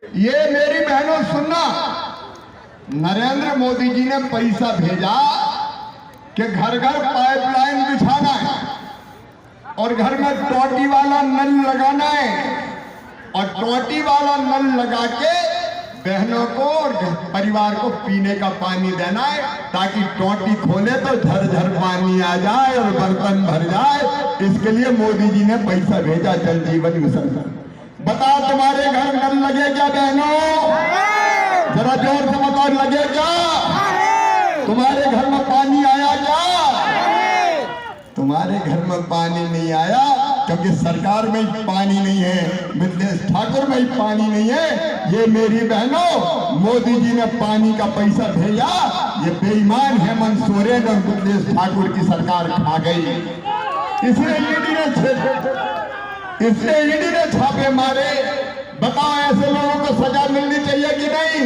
ये मेरी बहनों सुनना, नरेंद्र मोदी जी ने पैसा भेजा कि घर घर पाइपलाइन बिछाना है और घर में टोटी वाला नल लगाना है और टोटी वाला नल लगा के बहनों को और परिवार को पीने का पानी देना है, ताकि टोटी खोले तो झरझर पानी आ जाए और बर्तन भर जाए। इसके लिए मोदी जी ने पैसा भेजा जल जीवन मिशन पर। बताओ तुम्हारे घर नल लगे क्या बहनों? जरा जोर से बताओ, लगे क्या? तुम्हारे घर में पानी आया क्या? तुम्हारे घर में पानी नहीं आया क्योंकि सरकार में ही पानी नहीं है, मिथिलेश ठाकुर में ही पानी नहीं है। ये मेरी बहनों, मोदी जी ने पानी का पैसा भेजा, ये बेईमान हेमंत सोरेन और मिथिलेश ठाकुर की सरकार खा गई। इसलिए ईडी ने छापे मारे। बताओ ऐसे लोगों को सजा मिलनी चाहिए कि नहीं?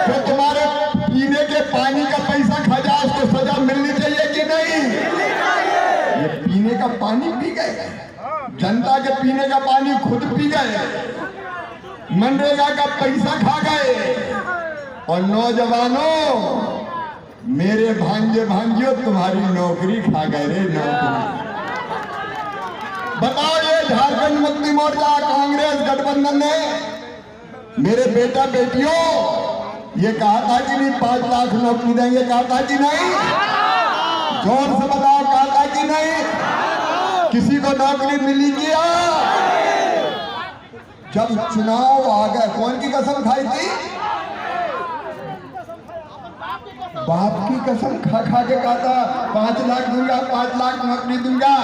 तो तुम्हारे पीने के पानी का पैसा खा जा, उसको सजा मिलनी चाहिए कि नहीं? ये पीने का पानी पी गए, जनता के पीने का पानी खुद पी गए, मनरेगा का पैसा खा गए। और नौजवानों, मेरे भांजे भांजियों, तुम्हारी नौकरी खा गए रे, नौकरी। बताओ, ये झारखंड मुक्ति मोर्चा कांग्रेस गठबंधन ने मेरे बेटा बेटियों ये कहा था कि नहीं 5 लाख नौकरी देंगे, कहा था कि नहीं? जोर से बताओ, कहा था कि नहीं? किसी को नौकरी मिली क्या? जब चुनाव आ गए, कौन की कसम खाई थी? बाप की कसम खा खा के कहा था 5 लाख दूंगा, 5 लाख नौकरी दूंगा।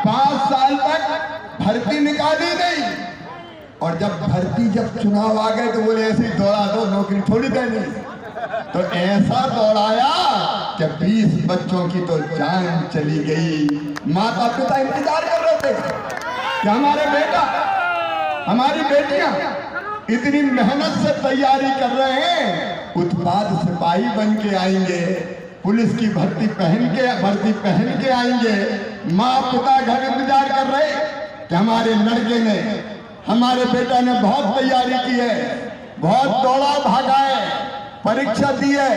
5 साल तक भर्ती निकाली नहीं, और जब चुनाव आ गए तो बोले ऐसे ही दौड़ा दो, नौकरी थोड़ी देनी। तो ऐसा दौड़ाया कि 20 बच्चों की तो जान चली गई। माता पिता इंतजार कर रहे थे कि हमारे बेटा, हमारी बेटियां इतनी मेहनत से तैयारी कर रहे हैं, उत्पाद सिपाही बन के आएंगे, पुलिस की वर्दी पहन के आएंगे। माँ पिता घर इंतजार कर रहे कि हमारे लड़के ने, हमारे बेटा ने बहुत तैयारी की है, बहुत दौड़ा भागा है, परीक्षा दी है,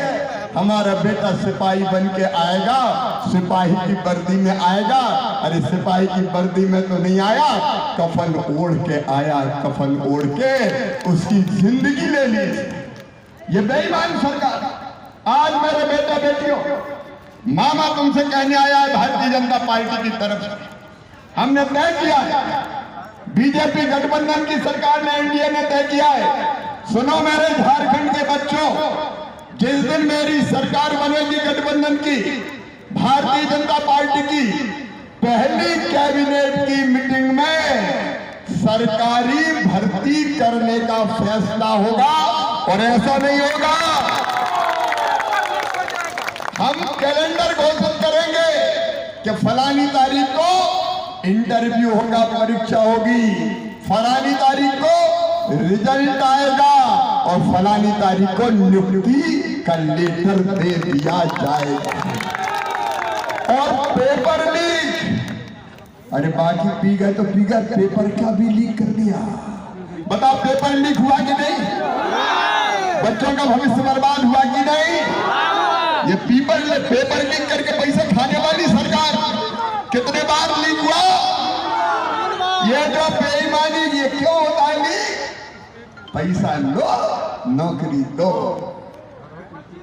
हमारा बेटा सिपाही बन के आएगा, सिपाही की वर्दी में आएगा। अरे सिपाही की वर्दी में तो नहीं आया, कफन ओढ़ के आया, कफन ओढ़ के उसकी जिंदगी ले ली। ये बेईमान सरकार। आज मेरे बेटा बेटियों, मामा तुमसे कहने आया है भारतीय जनता पार्टी की तरफ से, हमने तय किया है, बीजेपी गठबंधन की सरकार ने, एनडीए ने तय किया है। सुनो मेरे झारखंड के बच्चों, जिस दिन मेरी सरकार बनेगी गठबंधन की, भारतीय जनता पार्टी की, पहली कैबिनेट की मीटिंग में सरकारी भर्ती करने का फैसला होगा। और ऐसा नहीं होगा, हम कैलेंडर घोषित करेंगे कि फलानी तारीख को इंटरव्यू होगा, परीक्षा होगी, फलानी तारीख को रिजल्ट आएगा और फलानी तारीख को नियुक्ति का लेटर दे दिया जाएगा। और पेपर लीक, अरे बाकी पी गए तो पी गए, पेपर का भी लीक कर दिया। बताओ पेपर लीक हुआ कि नहीं? बच्चों का भविष्य बर्बाद हुआ कि नहीं? ये पेपर लीक करके पैसे खाने वाली सरकार कितने बार लीक हुआ? ये जो बेईमानी, ये क्यों होता है लीक? पैसा लो, नौकरी दो,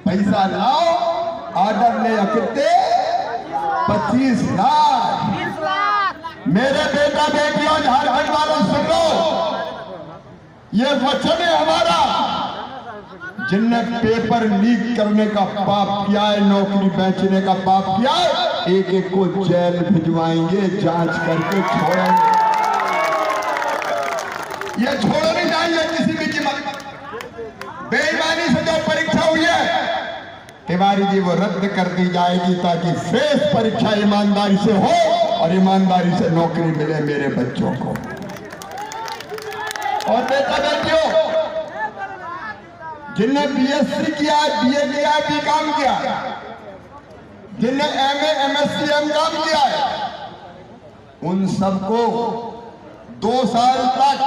पैसा लाओ, ऑर्डर ले, कितने? 25 लाख। मेरे बेटा बेटियों, झारखंड वालों सुन लो, ये वचन है हमारा। जिनने पेपर लीक करने का पाप किया है, नौकरी बेचने का पाप किया है, एक एक को जेल भिजवाएंगे, जांच करके छोड़ेंगे। ये छोड़ो नहीं जाएंगे किसी भी कीमत। बेईमानी से जो परीक्षा हुई है तिवारी जी, वो रद्द कर दी जाएगी, ताकि शेष परीक्षा ईमानदारी से हो और ईमानदारी से नौकरी मिले मेरे बच्चों को। और बेटा बेटियों, जिनने बीएससी किया, बीए किया, बीकॉम किया, जिनने एमए, एमएससी, एमकॉम किया है, उन सबको 2 साल तक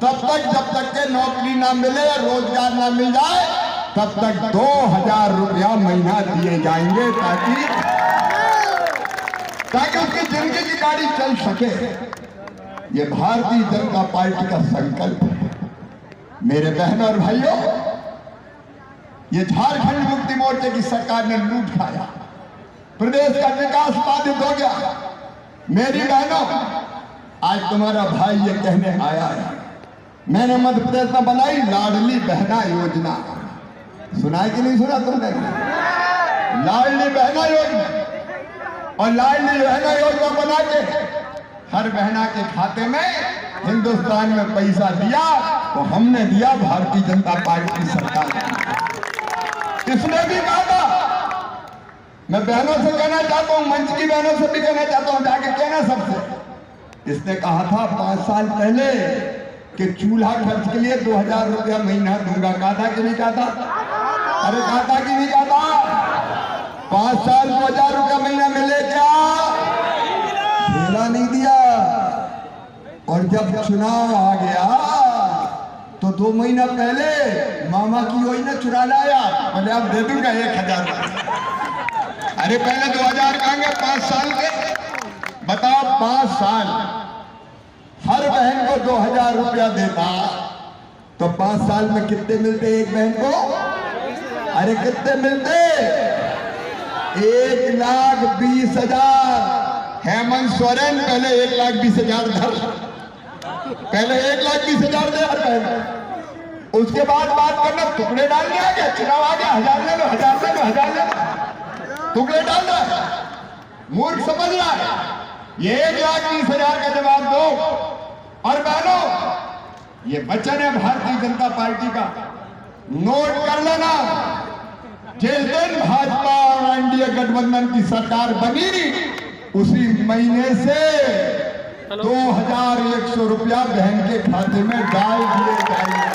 तब तक जब तक के नौकरी ना मिले, रोजगार ना मिल जाए, तब तक 2000 रुपया महीना दिए जाएंगे ताकि उसकी जिंदगी की गाड़ी चल सके। ये भारतीय जनता पार्टी का संकल्प है। मेरे बहनों और भाइयों, ये झारखंड मुक्ति मोर्चे की सरकार ने लूट खाया, प्रदेश का विकास बाधित हो गया। मेरी बहनों, आज तुम्हारा भाई ये कहने आया है, मैंने मध्य प्रदेश में बनाई लाडली बहना योजना। सुना है कि नहीं सुना तुमने? लाडली बहना योजना, और लाडली बहना योजना बना के हर बहना के खाते में हिंदुस्तान में पैसा दिया, तो हमने दिया, भारतीय जनता पार्टी की सरकार ने। इसने भी कहा था, मैं बहनों से कहना चाहता हूं, मंच की बहनों से भी कहना चाहता हूं, जाके कहना सबसे, इसने कहा था 5 साल पहले कि चूल्हा खर्च के लिए 2000 रुपया महीना दूंगा। कहा था कि नहीं कहा था? अरे कहा था कि नहीं कहा था? 5 साल 2000 रुपया महीना मिले क्या? मिला नहीं दिया। और जब चुनाव आ गया तो 2 महीना पहले मामा की योजना चुरा लाया, बोले अब दे दूंगा 1000। अरे पहले 2000 कहेंगे 5 साल के, बताओ 5 साल हर बहन को 2000 रुपया देता तो 5 साल में कितने मिलते एक बहन को? अरे कितने मिलते? 1,20,000। हेमंत सोरेन पहले 1,20,000 धर, पहले 1,20,000 दे हर बहन। उसके बाद बात करना, टुकड़े डालने आ गया, चुनाव आ गया, 1000 ले लो, 1000 ले लो, 1000 ले लो, टुकड़े डाल रहा है। मूर्ख समझ रहा है। ये 1,20,000 का जवाब दो। और बहनों, ये वचन है भारतीय जनता पार्टी का, नोट कर लेना। जिस दिन भाजपा और एनडीए गठबंधन की सरकार बनी, उसी महीने से 2100 रुपया बहन के खाते में डाल दिए जाएंगे।